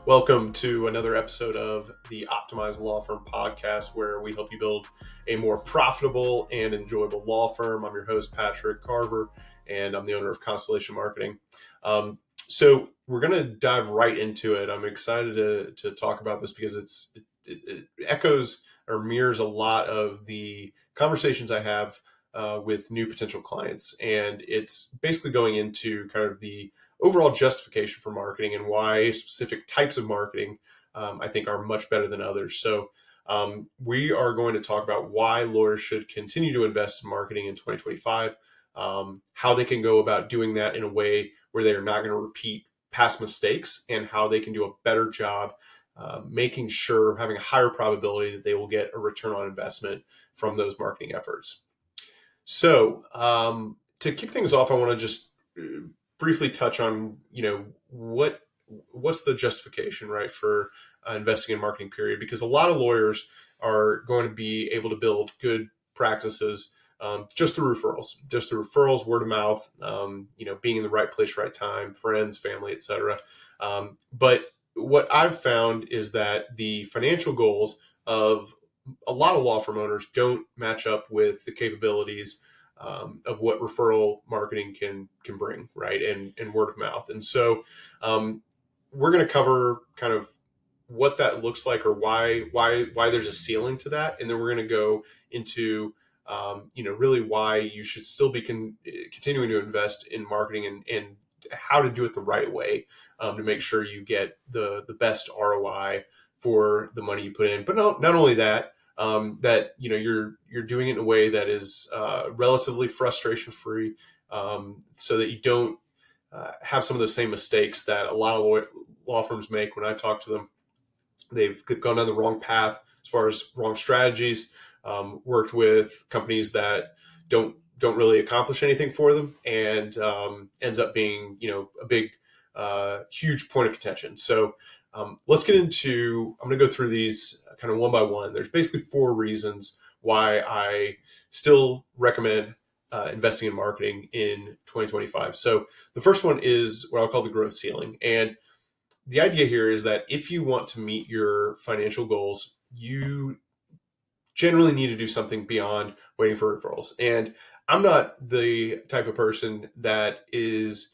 Welcome to another episode of the Optimized Law Firm podcast, where we help you build a more profitable and enjoyable law firm. I'm your host, Patrick Carver, and I'm the owner of Constellation Marketing. So we're going to dive right into it. I'm excited to talk about this because it echoes or mirrors a lot of the conversations I have with new potential clients. And it's basically going into kind of the overall justification for marketing and why specific types of marketing I think are much better than others. So we are going to talk about why lawyers should continue to invest in marketing in 2025, how they can go about doing that in a way where they are not going to repeat past mistakes, and how they can do a better job making sure, having a higher probability that they will get a return on investment from those marketing efforts. So to kick things off, I want to just briefly touch on, what's the justification, right, for investing in marketing, period, because a lot of lawyers are going to be able to build good practices just through referrals, word of mouth, being in the right place, right time, friends, family, etc. But what I've found is that the financial goals of a lot of law firm owners don't match up with the capabilities of what referral marketing can bring, right, and word of mouth. And so we're going to cover kind of what that looks like, or why there's a ceiling to that, and then we're going to go into really why you should still be continuing to invest in marketing, and how to do it the right way to make sure you get the best ROI for the money you put in. But not only that, that you're doing it in a way that is relatively frustration free, so that you don't have some of the same mistakes that a lot of law firms make. When I talk to them, they've gone down the wrong path as far as wrong strategies, worked with companies that don't really accomplish anything for them, and ends up being a big huge point of contention. So let's get into, I'm going to go through these kind of one by one. There's basically 4 reasons why I still recommend investing in marketing in 2025. So the first one is what I'll call the growth ceiling. And the idea here is that if you want to meet your financial goals, you generally need to do something beyond waiting for referrals. And I'm not the type of person that is,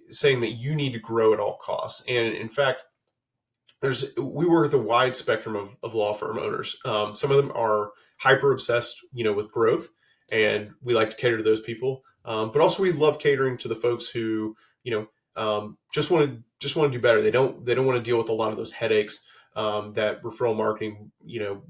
saying that you need to grow at all costs. And in fact, we work with a wide spectrum of law firm owners. Some of them are hyper obsessed, with growth, and we like to cater to those people. But also, we love catering to the folks who, just want to do better. They don't want to deal with a lot of those headaches that referral marketing,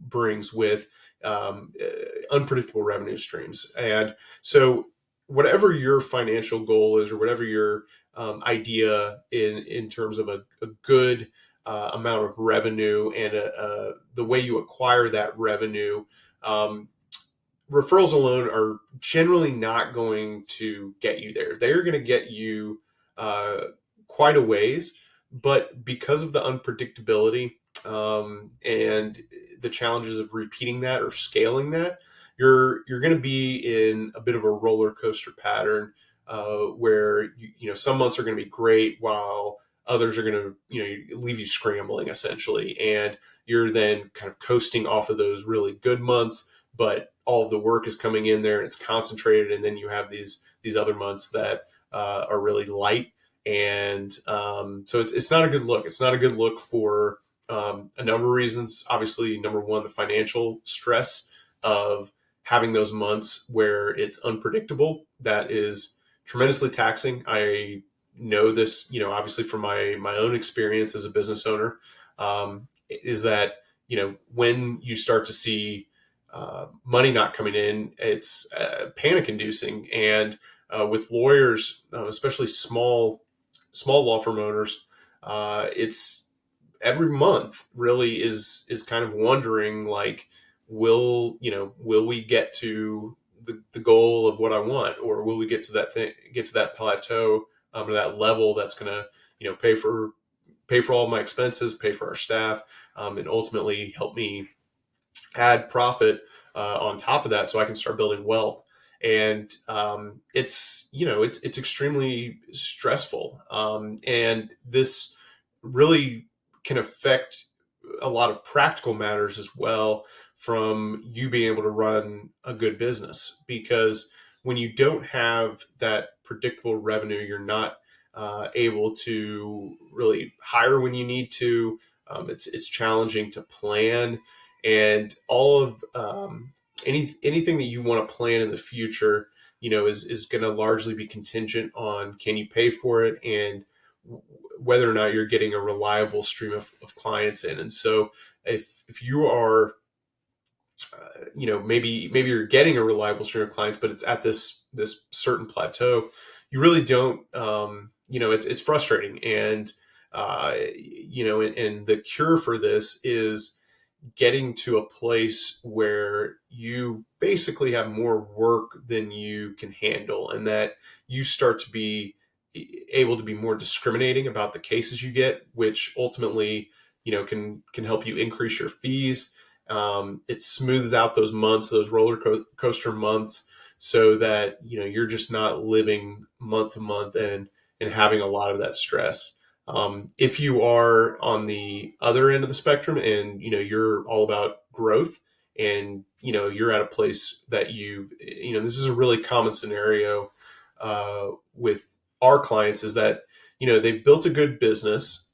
brings with unpredictable revenue streams. And so, whatever your financial goal is, or whatever your idea in terms of a good amount of revenue, and the way you acquire that revenue, referrals alone are generally not going to get you there. They're going to get you quite a ways, but because of the unpredictability and the challenges of repeating that or scaling that, you're going to be in a bit of a roller coaster pattern where some months are going to be great, while others are going to leave you scrambling, essentially, and you're then kind of coasting off of those really good months, but all of the work is coming in there and it's concentrated, and then you have these other months that are really light, and so it's not a good look. It's not a good look for a number of reasons. Obviously, number one, the financial stress of having those months where it's unpredictable, that is tremendously taxing. I know this, obviously from my own experience as a business owner, is that, when you start to see money not coming in, it's panic inducing. And with lawyers, especially small law firm owners, it's every month really is kind of wondering, like, will we get to the goal of what I want, or will we get to that plateau, or that level that's going to pay for all of my expenses, pay for our staff, and ultimately help me add profit on top of that, so I can start building wealth. And it's extremely stressful, and this really can affect a lot of practical matters as well, from you being able to run a good business. Because when you don't have that predictable revenue, you're not able to really hire when you need to. It's challenging to plan, and all of anything that you want to plan in the future, is going to largely be contingent on, can you pay for it, and whether or not you're getting a reliable stream of clients in. And so if you are, maybe you're getting a reliable stream of clients, but it's at this certain plateau, you really don't, it's frustrating. And, and the cure for this is getting to a place where you basically have more work than you can handle, and that you start to be able to be more discriminating about the cases you get, which ultimately, can help you increase your fees. It smooths out those months, those roller coaster months, so that, you're just not living month to month and having a lot of that stress. If you are on the other end of the spectrum, and you're all about growth, and you're at a place that this is a really common scenario with our clients, is that they've built a good business.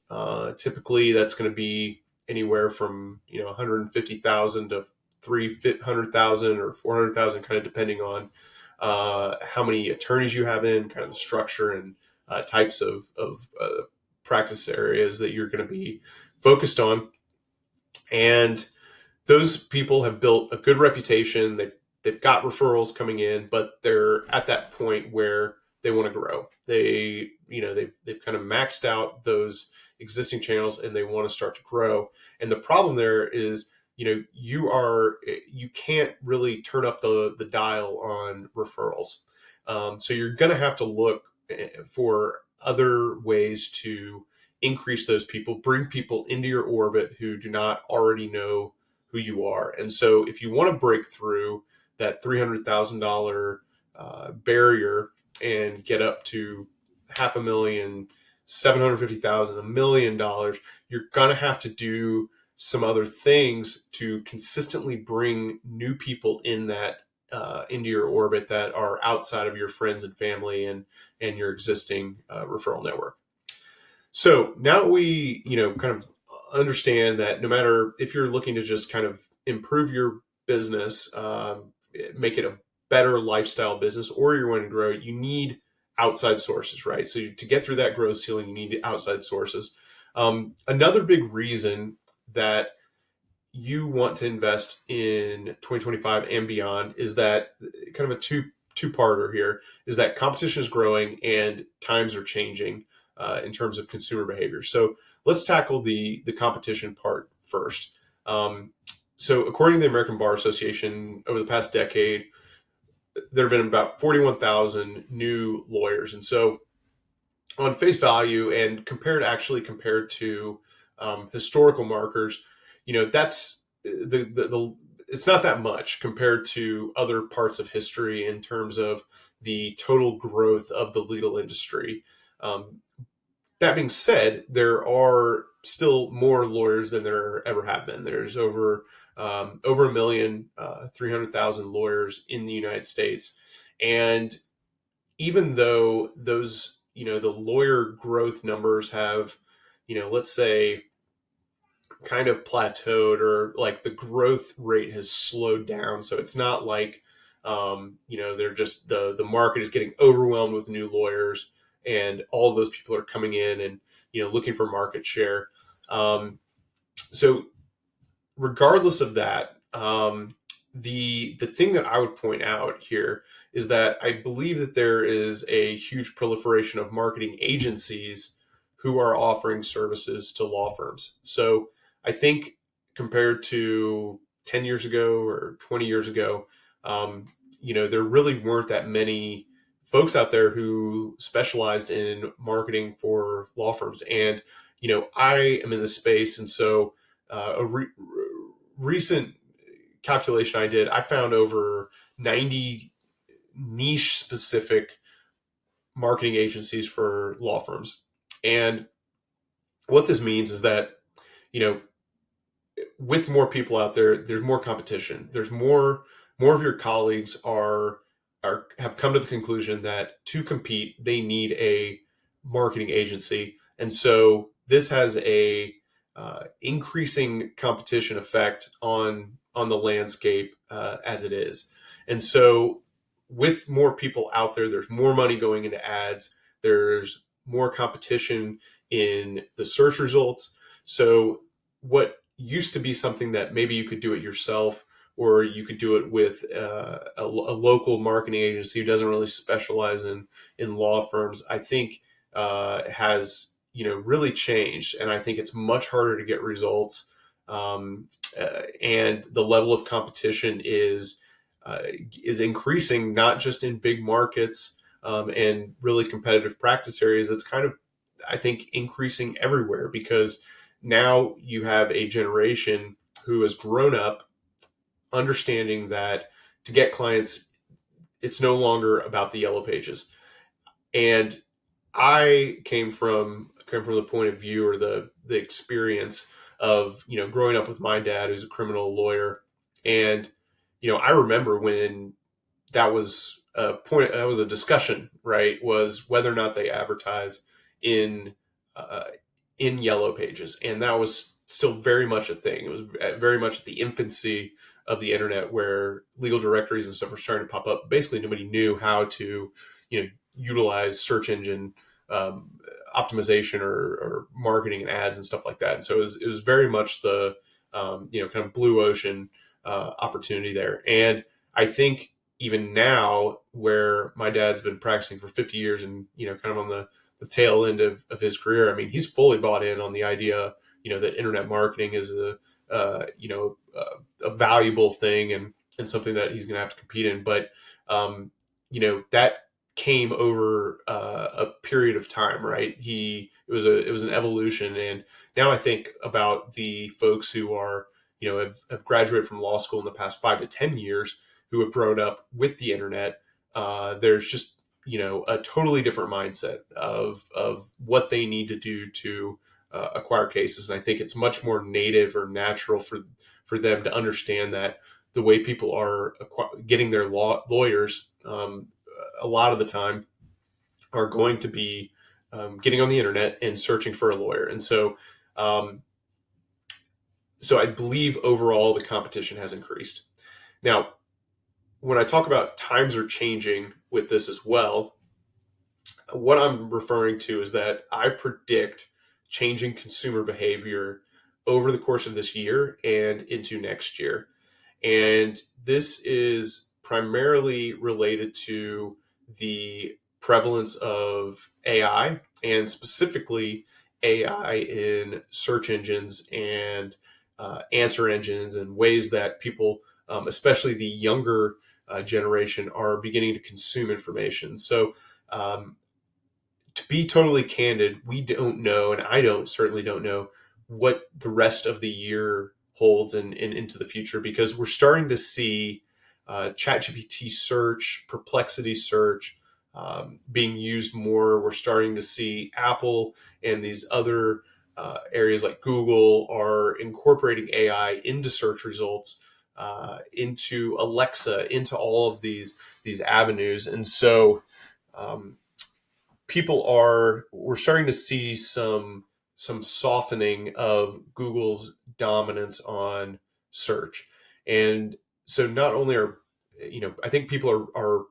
Typically, that's going to be anywhere from 150,000 to 300,000 or 400,000, kind of depending on how many attorneys you have in, kind of the structure and types of practice areas that you're going to be focused on. And those people have built a good reputation. They've got referrals coming in, but they're at that point where they want to grow. They've kind of maxed out those existing channels, and they want to start to grow. And the problem there is, you can't really turn up the dial on referrals. So you're going to have to look for other ways to increase those people, bring people into your orbit who do not already know who you are. And so if you want to break through that $300,000 barrier and get up to $500,000, $750,000, $1 million, you're going to have to do some other things to consistently bring new people in that into your orbit that are outside of your friends and family and your existing referral network. So now we, kind of understand that no matter if you're looking to just kind of improve your business, make it a better lifestyle business, or you're wanting to grow, you need outside sources, right? So to get through that growth ceiling, you need outside sources. Another big reason that you want to invest in 2025 and beyond is that, kind of a two-parter here, is that competition is growing and times are changing in terms of consumer behavior. So let's tackle the competition part first. So according to the American Bar Association, over the past decade, there have been about 41,000 new lawyers. And so on face value, and compared to historical markers, that's it's not that much compared to other parts of history in terms of the total growth of the legal industry. That being said, there are still more lawyers than there ever have been. There's over 1,300,000 lawyers in the United States. And even though those, the lawyer growth numbers have, let's say, kind of plateaued, or like the growth rate has slowed down. So it's not like, they're just, the market is getting overwhelmed with new lawyers, and all of those people are coming in and, looking for market share. So regardless of that, the thing that I would point out here is that I believe that there is a huge proliferation of marketing agencies who are offering services to law firms. So I think compared to 10 years ago or 20 years ago, there really weren't that many folks out there who specialized in marketing for law firms. And, I am in this space. And so a recent calculation I did, I found over 90 niche specific marketing agencies for law firms. And what this means is that, you know, with more people out there, there's more competition. There's more of your colleagues are have come to the conclusion that to compete, they need a marketing agency, and so this has a increasing competition effect on the landscape as it is. And so, with more people out there, there's more money going into ads. There's more competition in the search results. So what used to be something that maybe you could do it yourself, or you could do it with a local marketing agency who doesn't really specialize in law firms, I think has really changed, and I think it's much harder to get results. And the level of competition is increasing, not just in big markets and really competitive practice areas. It's kind of, I think, increasing everywhere, because now you have a generation who has grown up understanding that to get clients, it's no longer about the yellow pages. And I came from the point of view, or the experience of growing up with my dad, who's a criminal lawyer. And I remember when that was a point, that was a discussion, right? Was whether or not they advertise in uh, in yellow pages, and that was still very much a thing. It was very much at the infancy of the internet, where legal directories and stuff were starting to pop up. Basically, nobody knew how to utilize search engine um, optimization or marketing and ads and stuff like that. And so it was very much the kind of blue ocean opportunity there. And I think even now, where my dad's been practicing for 50 years and kind of on the tail end of his career, I mean, he's fully bought in on the idea that internet marketing is a valuable thing, and something that he's going to have to compete in. But that came over a period of time, right? It was an evolution. And now I think about the folks who are have graduated from law school in the past 5 to 10 years, who have grown up with the internet. There's just a totally different mindset of what they need to do to acquire cases. And I think it's much more native or natural for them to understand that the way people are getting their lawyers, a lot of the time, are going to be getting on the internet and searching for a lawyer. And um, so I believe overall the competition has increased. Now, when I talk about times are changing with this as well, what I'm referring to is that I predict changing consumer behavior over the course of this year and into next year. And this is primarily related to the prevalence of AI, and specifically AI in search engines and answer engines, and ways that people, especially the younger generation, are beginning to consume information. So, um, to be totally candid, we don't know, and I don't certainly don't know what the rest of the year holds and into the future, because we're starting to see ChatGPT search, Perplexity search being used more. We're starting to see Apple and these other areas like Google are incorporating AI into search results, into Alexa, into all of these avenues. And so um, we're starting to see some softening of Google's dominance on search. And so not only I think people are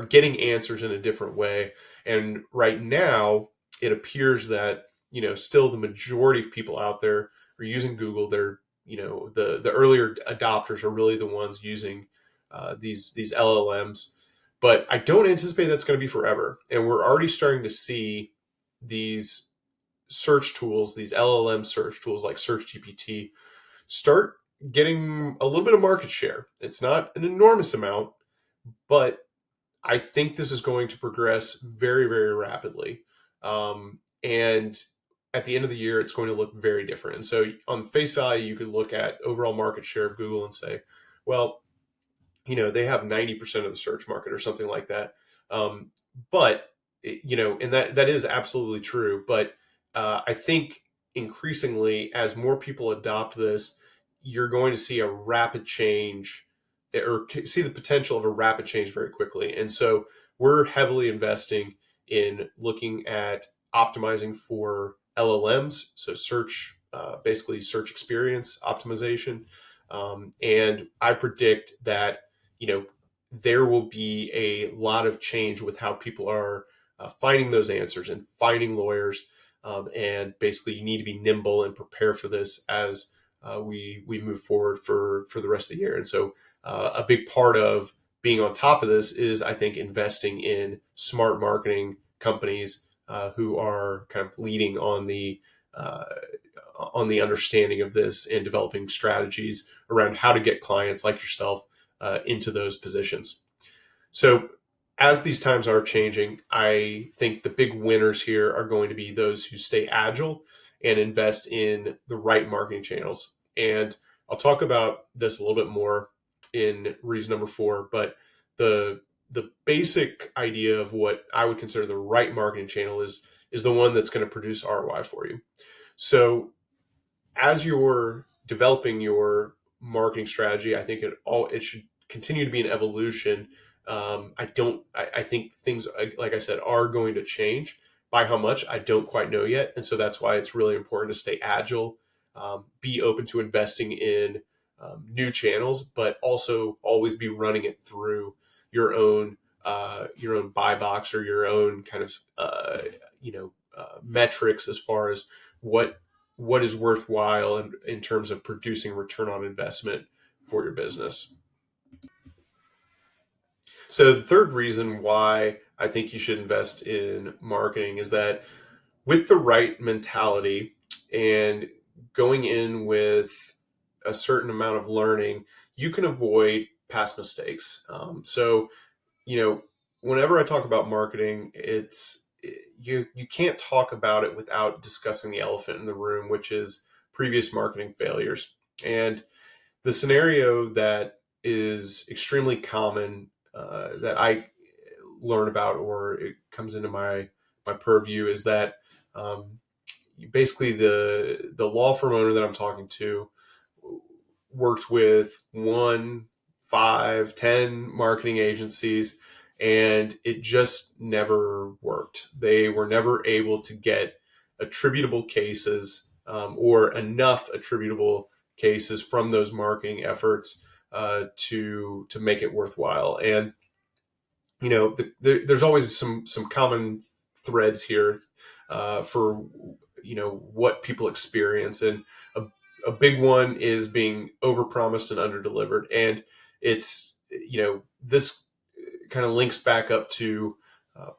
getting answers in a different way. And right now it appears that still the majority of people out there are using Google. They're the earlier adopters are really the ones using these LLMs. But I don't anticipate that's going to be forever. And we're already starting to see these search tools, these LLM search tools like Search GPT, start getting a little bit of market share. It's not an enormous amount, but I think this is going to progress very, very rapidly. And at the end of the year, it's going to look very different. And so, on face value, you could look at overall market share of Google and say, well, they have 90% of the search market or something like that. But and that is absolutely true. But I think increasingly, as more people adopt this, you're going to see a rapid change, or see the potential of a rapid change very quickly. And so we're heavily investing in looking at optimizing for LLMs, so basically search experience optimization. And I predict that, there will be a lot of change with how people are finding those answers and finding lawyers. And basically, you need to be nimble and prepare for this as we move forward for the rest of the year. And so, a big part of being on top of this is, I think, investing in smart marketing companies who are kind of leading uh, on the understanding of this and developing strategies around how to get clients like yourself into those positions. So, as these times are changing, I think the big winners here are going to be those who stay agile and invest in the right marketing channels. And I'll talk about this a little bit more in reason number 4, but the basic idea of what I would consider the right marketing channel is the one that's going to produce ROI for you. So, as you're developing your marketing strategy, I think it should continue to be an evolution. I think things, like I said, are going to change. By how much, I don't quite know yet. And so that's why it's really important to stay agile, be open to investing in new channels, but also always be running it through your own buy box, or your own kind of, metrics as far as what is worthwhile in terms of producing return on investment for your business. So the third reason why I think you should invest in marketing is that, with the right mentality and going in with a certain amount of learning, you can avoid past mistakes. So, whenever I talk about marketing, you can't talk about it without discussing the elephant in the room, which is previous marketing failures. And the scenario that is extremely common, that I learn about, or it comes into my purview, is that, basically the law firm owner that I'm talking to worked with 1, 5, 10 marketing agencies, and it just never worked. They were never able to get attributable cases, or enough attributable cases from those marketing efforts to make it worthwhile. And there's always some common threads here for what people experience, and a big one is being overpromised and underdelivered. And it's this kind of links back up to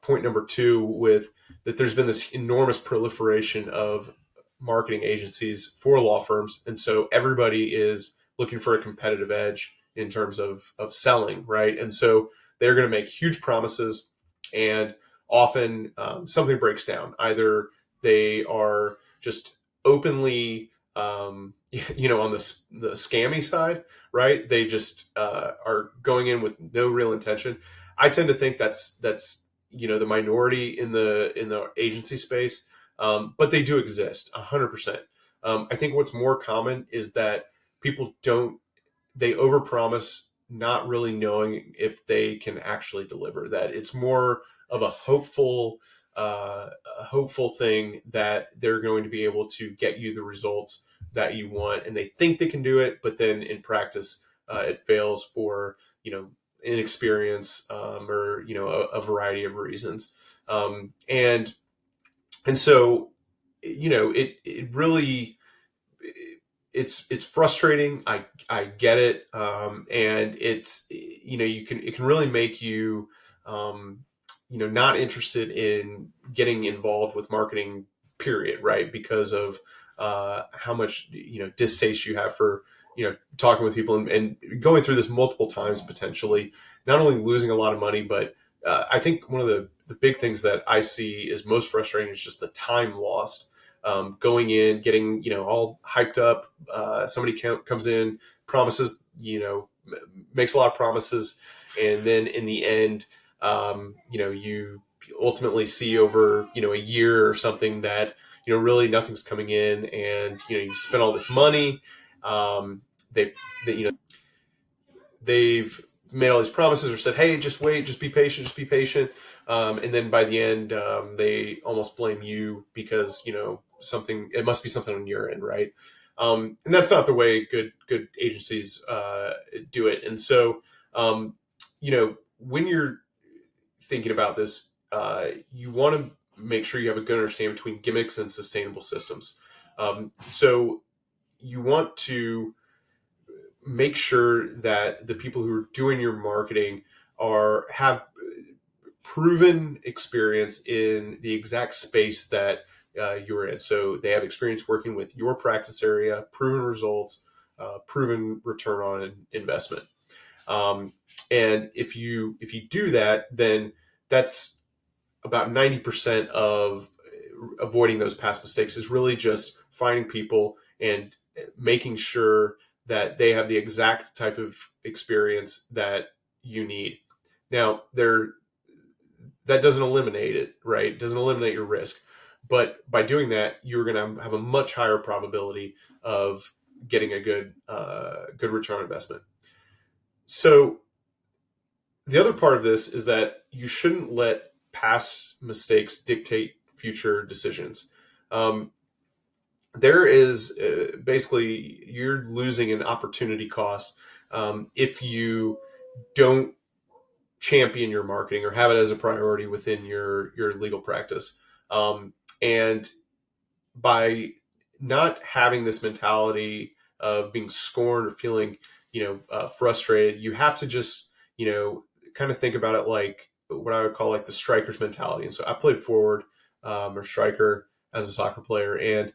point number 2, with that there's been this enormous proliferation of marketing agencies for law firms, and so everybody is looking for a competitive edge in terms of selling, right? And so they're going to make huge promises, and often something breaks down. Either they are just openly, on the scammy side, right? They just are going in with no real intention. I tend to think that's the minority in the agency space, but they do exist 100%. I think what's more common is that people they overpromise, not really knowing if they can actually deliver. That it's more of a hopeful thing that they're going to be able to get you the results that you want, and they think they can do it, but then in practice, it fails for inexperience, or a variety of reasons, and so it really, it's frustrating. I get it, and it's it can really make you not interested in getting involved with marketing, period, right? Because of how much distaste you have for talking with people, and going through this multiple times, potentially not only losing a lot of money, but I think one of the big things that I see is most frustrating is just the time lost. Going in, getting all hyped up. Somebody comes in, promises, makes a lot of promises, and then in the end, you ultimately see over a year or something that really nothing's coming in, and you spent all this money. They've they've made all these promises or said, hey, just wait, just be patient, and then by the end, they almost blame you because it must be something on your end, right? And that's not the way good agencies do it. And so when you're thinking about this, you want to make sure you have a good understanding between gimmicks and sustainable systems. So you want to make sure that the people who are doing your marketing have proven experience in the exact space that you're in. So they have experience working with your practice area, proven results, proven return on investment. And if you do that, then that's about 90% of avoiding those past mistakes, is really just finding people and making sure that they have the exact type of experience that you need. Now, that doesn't eliminate it, right? It doesn't eliminate your risk. But by doing that, you're going to have a much higher probability of getting a good return on investment. So the other part of this is that you shouldn't let past mistakes dictate future decisions. There is basically, you're losing an opportunity cost if you don't champion your marketing or have it as a priority within your legal practice. And by not having this mentality of being scorned or feeling, frustrated, you have to just, kind of think about it like what I would call like the striker's mentality. And so I played forward or striker as a soccer player, and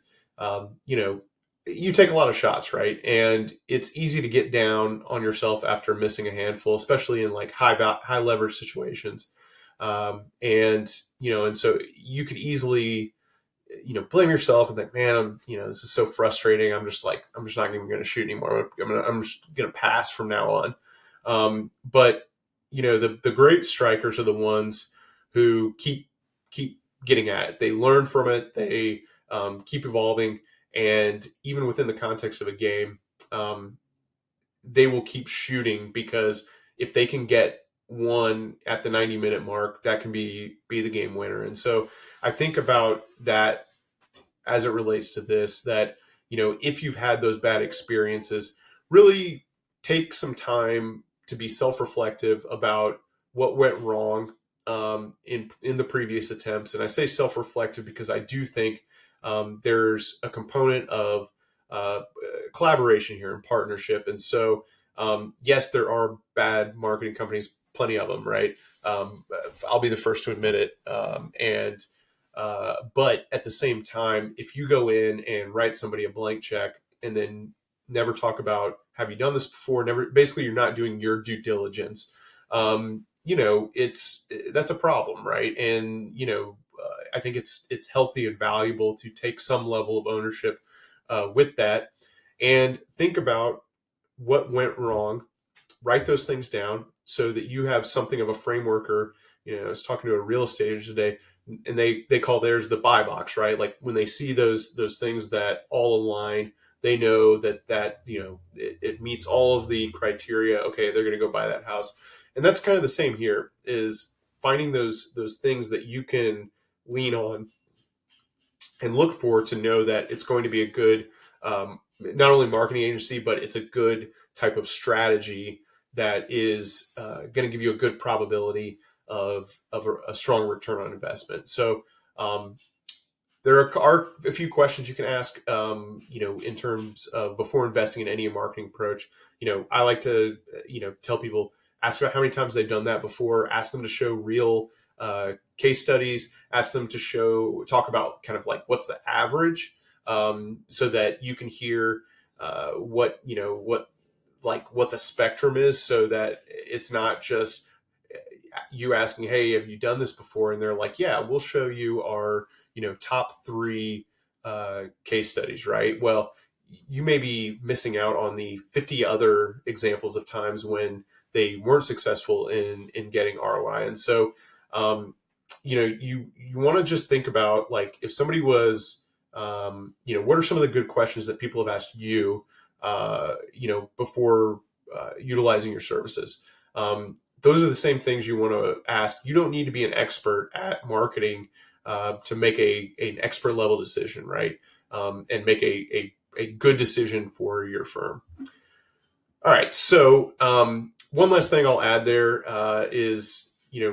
you take a lot of shots, right? And it's easy to get down on yourself after missing a handful, especially in like high leverage situations. And so you could easily, blame yourself and think, man, this is so frustrating. I'm just not even going to shoot anymore. I'm just going to pass from now on. But the great strikers are the ones who keep getting at it. They learn from it. They keep evolving. And even within the context of a game, they will keep shooting, because if they can get one at the 90-minute mark, that can be the game winner. And so I think about that as it relates to this, that, if you've had those bad experiences, really take some time to be self-reflective about what went wrong in the previous attempts. And I say self-reflective because I do think there's a component of collaboration here and partnership. And so, yes, there are bad marketing companies, plenty of them, right? I'll be the first to admit it. But at the same time, if you go in and write somebody a blank check and then never talk about, have you done this before? Basically, you're not doing your due diligence. That's a problem, right? And, I think it's healthy and valuable to take some level of ownership with that, and think about what went wrong, write those things down so that you have something of a framework. Or, I was talking to a real estate agent today, and they call theirs the buy box, right? Like when they see those things that all align, they know that it meets all of the criteria. Okay, they're going to go buy that house. And that's kind of the same here, is finding those things that you can lean on and look for, to know that it's going to be a good, not only marketing agency, but it's a good type of strategy that is going to give you a good probability of a strong return on investment. So there are a few questions you can ask, in terms of before investing in any marketing approach. I like to, tell people, ask about how many times they've done that before, ask them to show real case studies, ask them to talk about kind of like what's the average, so that you can hear what the spectrum is, so that it's not just you asking, hey, have you done this before? And they're like, yeah, we'll show you our, top 3 case studies, right? Well, you may be missing out on the 50 other examples of times when they weren't successful in getting ROI. And so, you want to just think about, like, if somebody was what are some of the good questions that people have asked you, before utilizing your services? Those are the same things you want to ask. You don't need to be an expert at marketing to make an expert level decision, right? And make a good decision for your firm. All right. So one last thing I'll add there is,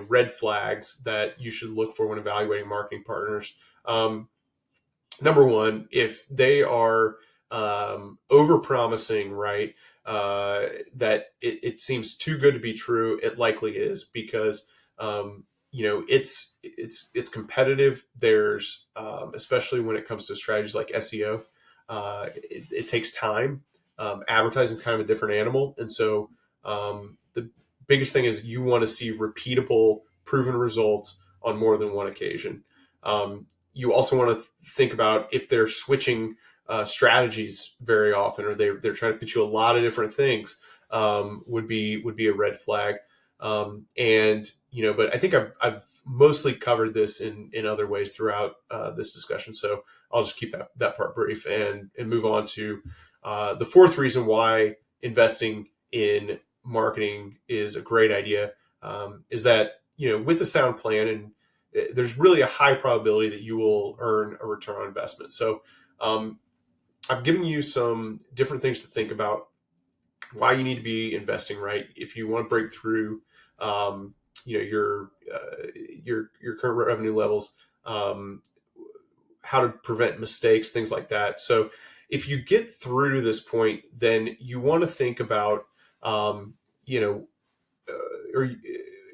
red flags that you should look for when evaluating marketing partners. Number one, if they are over-promising, right, that it seems too good to be true, it likely is, because it's competitive. There's especially when it comes to strategies like SEO, it takes time. Advertising is kind of a different animal, and so the biggest thing is you want to see repeatable, proven results on more than one occasion. You also want to think about if they're switching strategies very often, or they're trying to pitch you a lot of different things, would be a red flag. But I think I've mostly covered this in other ways throughout this discussion. So I'll just keep that part brief and move on to the fourth reason why investing in marketing is a great idea, is that, with a sound plan, and there's really a high probability that you will earn a return on investment. So I've given you some different things to think about why you need to be investing right. If you want to break through, your current revenue levels, how to prevent mistakes, things like that. So if you get through to this point, then you want to think about, or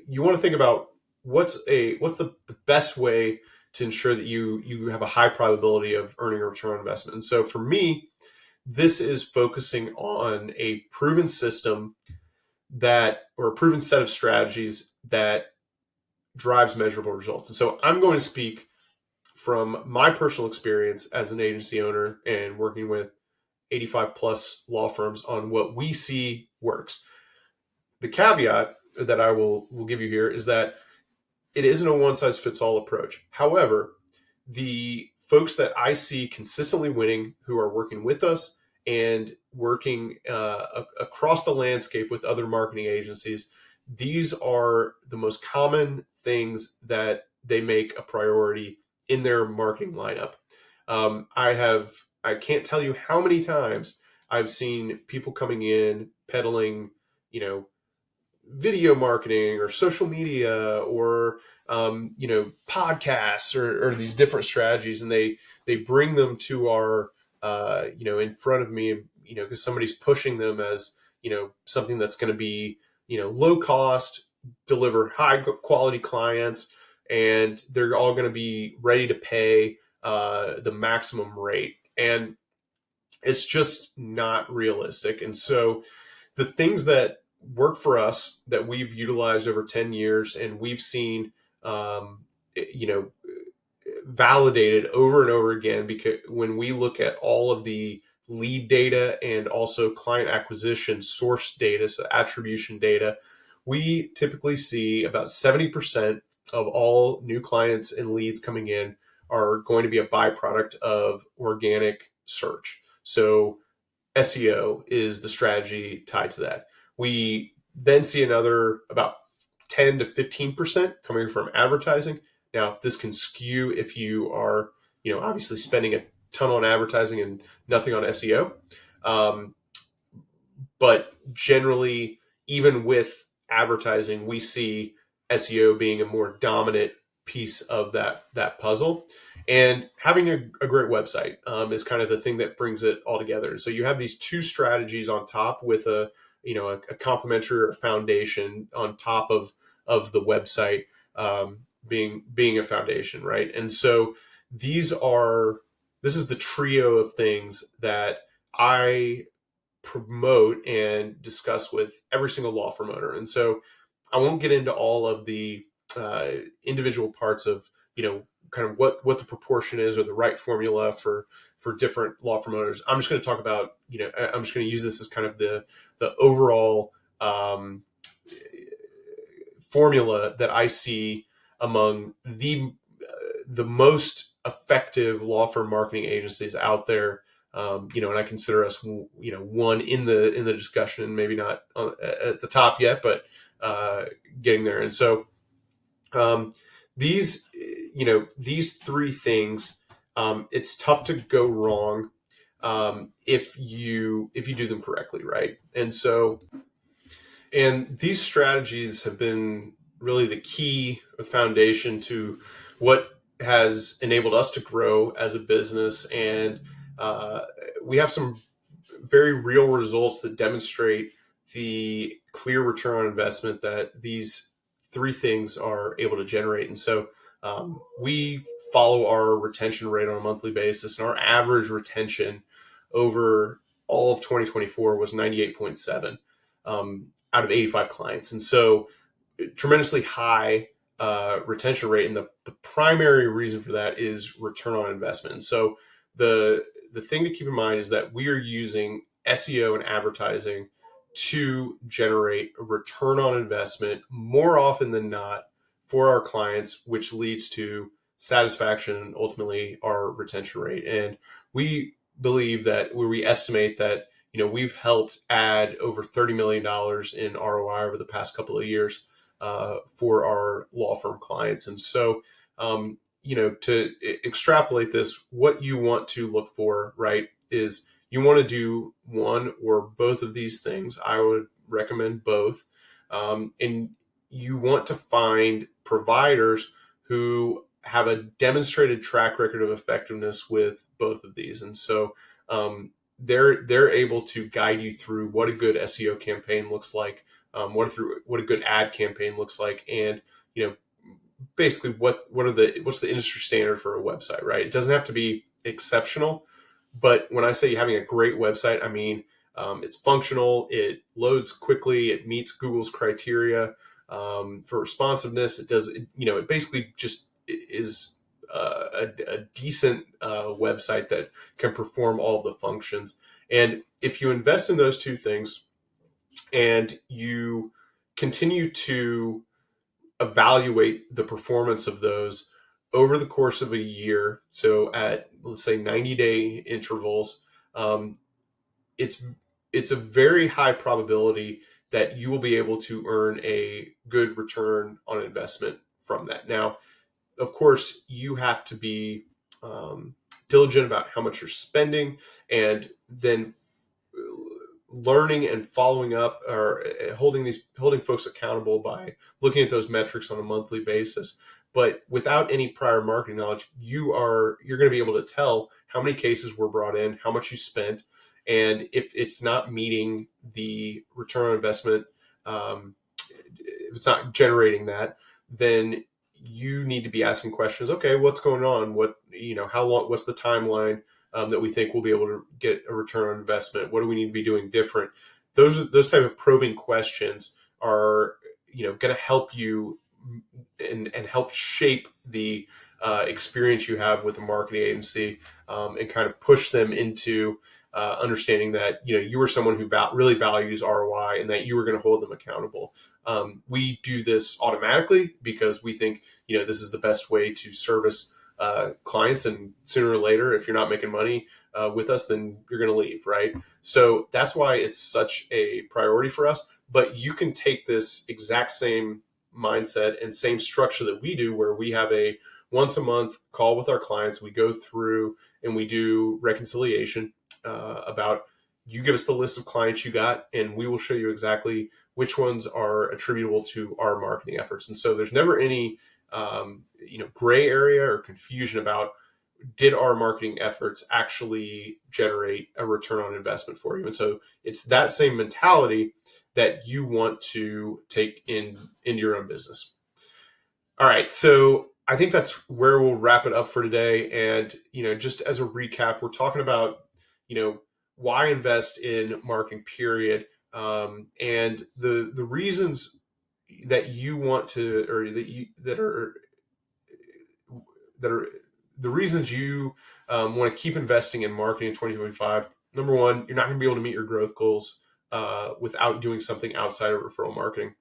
you want to think about what's the best way to ensure that you have a high probability of earning a return on investment. And so for me, this is focusing on a proven system or a proven set of strategies that drives measurable results. And so I'm going to speak from my personal experience as an agency owner and working with 85 plus law firms on what we see works. The caveat that I will give you here is that it isn't a one-size-fits-all approach. However, the folks that I see consistently winning, who are working with us and working across the landscape with other marketing agencies, these are the most common things that they make a priority in their marketing lineup. I can't tell you how many times I've seen people coming in peddling, video marketing or social media or podcasts or these different strategies, and they bring them to our in front of me, because somebody's pushing them as something that's going to be low cost, deliver high quality clients, and they're all going to be ready to pay the maximum rate, and it's just not realistic. And so the things that work for us that we've utilized over 10 years and we've seen, validated over and over again, because when we look at all of the lead data and also client acquisition source data, so attribution data, we typically see about 70% of all new clients and leads coming in are going to be a byproduct of organic search. So SEO is the strategy tied to that. We then see another about 10 to 15% coming from advertising. Now, this can skew if you are, obviously spending a ton on advertising and nothing on SEO. But generally, even with advertising, we see SEO being a more dominant piece of that puzzle. And having a great website is kind of the thing that brings it all together. So you have these two strategies on top with a complementary foundation on top of the website being a foundation, right? And so this is the trio of things that I promote and discuss with every single law firm owner. And so I won't get into all of the individual parts of, kind of what the proportion is or the right formula for different law firm owners. I'm just going to talk about, I'm just going to use this as kind of the overall formula that I see among the most effective law firm marketing agencies out there. And I consider us, one in the discussion, maybe not at the top yet, but getting there. And so these three things, it's tough to go wrong if you do them correctly, right? And these strategies have been really the key foundation to what has enabled us to grow as a business. And we have some very real results that demonstrate the clear return on investment that these three things are able to generate. And so we follow our retention rate on a monthly basis, and our average retention over all of 2024 was 98.7 out of 85 clients. And so tremendously high retention rate. And the primary reason for that is return on investment. And so the thing to keep in mind is that we are using SEO and advertising to generate a return on investment more often than not for our clients, which leads to satisfaction and ultimately our retention rate. And we believe that we estimate that we've helped add over $30 million in ROI over the past couple of years for our law firm clients. And so to extrapolate this, what you want to look for, right, is you want to do one or both of these things. I would recommend both. And you want to find providers who have a demonstrated track record of effectiveness with both of these. And so they're able to guide you through what a good SEO campaign looks like, what a good ad campaign looks like, and basically what's the industry standard for a website, right? It doesn't have to be exceptional, but when I say having a great website, I mean it's functional, it loads quickly, it meets Google's criteria for responsiveness. It basically just is a decent website that can perform all of the functions. And if you invest in those two things and you continue to evaluate the performance of those over the course of a year, so at, let's say, 90-day intervals, it's a very high probability that you will be able to earn a good return on investment from that. Now, of course, you have to be diligent about how much you're spending, and then learning and following up, or holding folks accountable by looking at those metrics on a monthly basis. But without any prior marketing knowledge, you're going to be able to tell how many cases were brought in, how much you spent, and if it's not meeting the return on investment, if it's not generating that, then you need to be asking questions. Okay, what's going on? How long? What's the timeline that we think we'll be able to get a return on investment? What do we need to be doing different? Those type of probing questions are going to help you and help shape the experience you have with a marketing agency, and kind of push them into understanding that you are someone who really values ROI and that you are going to hold them accountable. We do this automatically because we think this is the best way to service clients, and sooner or later, if you're not making money with us, then you're going to leave, right? So that's why it's such a priority for us. But you can take this exact same mindset and same structure that we do, where we have a once a month call with our clients. We go through and we do reconciliation about, you give us the list of clients you got, and we will show you exactly which ones are attributable to our marketing efforts. And so there's never any gray area or confusion about, did our marketing efforts actually generate a return on investment for you? And so it's that same mentality that you want to take into your own business. All right, so I think that's where we'll wrap it up for today. And just as a recap, we're talking about why invest in marketing, period, and the reasons that you want to, or that are the reasons you want to keep investing in marketing in 2025. Number one, you're not going to be able to meet your growth goals without doing something outside of referral marketing.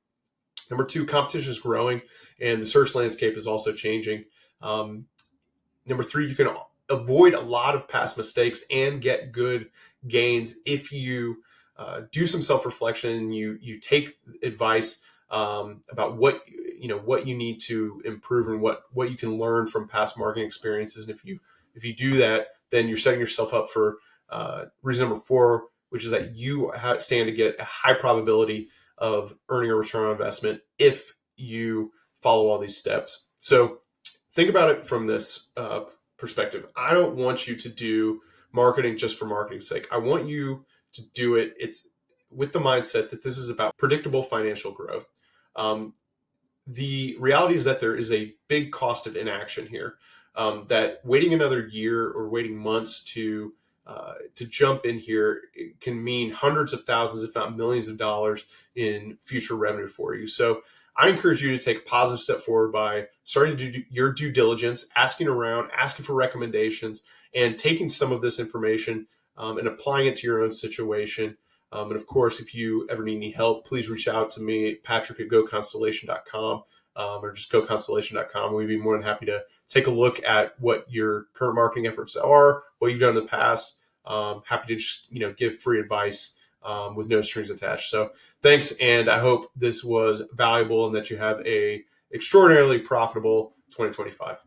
Number two, competition is growing and the search landscape is also changing. Number three, you can avoid a lot of past mistakes and get good gains if you do some self-reflection and you take advice about what you need to improve and what you can learn from past marketing experiences. And if you do that, then you're setting yourself up for reason number four, which is that you stand to get a high probability of earning a return on investment if you follow all these steps. So think about it from this perspective. I don't want you to do marketing just for marketing's sake. I want you to do it's with the mindset that this is about predictable financial growth. The reality is that there is a big cost of inaction here. That waiting another year or waiting months to jump in here can mean hundreds of thousands, if not millions of dollars in future revenue for you. So I encourage you to take a positive step forward by starting to do your due diligence, asking around, asking for recommendations, and taking some of this information and applying it to your own situation. And of course, if you ever need any help, please reach out to me, Patrick at goconstellation.com, or just goconstellation.com. We'd be more than happy to take a look at what your current marketing efforts are, what you've done in the past. Happy to just give free advice with no strings attached. So thanks, and I hope this was valuable and that you have a extraordinarily profitable 2025.